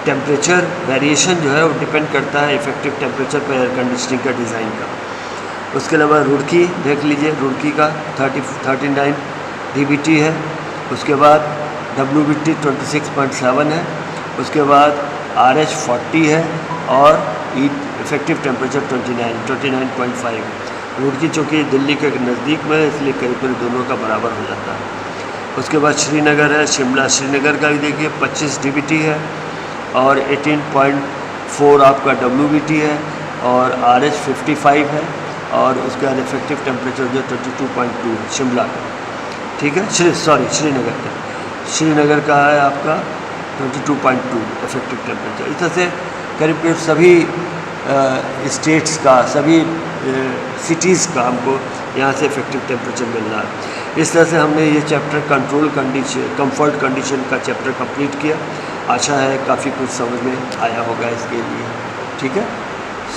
टेम्परेचर वेरिएशन जो है वो डिपेंड करता है इफेक्टिव टेम्परेचर पर एयर कंडीशनिंग का डिज़ाइन का. उसके अलावा रुड़की देख लीजिए, रुड़की का 39 DVT है. उसके बाद WBT 26.7 है, उसके बाद RH 40 है और इफेक्टिव टेम्परेचर 29.5। रुड़की चूँकि दिल्ली के नज़दीक में है इसलिए करीब करीब दोनों का बराबर हो जाता है। उसके बाद श्रीनगर है, शिमला, श्रीनगर का भी देखिए 25 DBT है और 18.4 आपका WBT है और RH 55 है और उसके बाद इफेक्टिव टेम्परेचर जो 22.2 है शिमला का, ठीक है। श्रीनगर का, श्रीनगर का है आपका 22.2 इफेक्टिव टेम्परेचर। इस तरह से करीब करीब सभी स्टेट्स का, सभी सिटीज़ का हमको यहाँ से इफेक्टिव टेम्परेचर मिल रहा है। इस तरह से हमने ये चैप्टर कंफर्ट कंडीशन का चैप्टर कंप्लीट किया। आशा है काफ़ी कुछ समझ में आया होगा इसके लिए, ठीक है।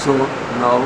So now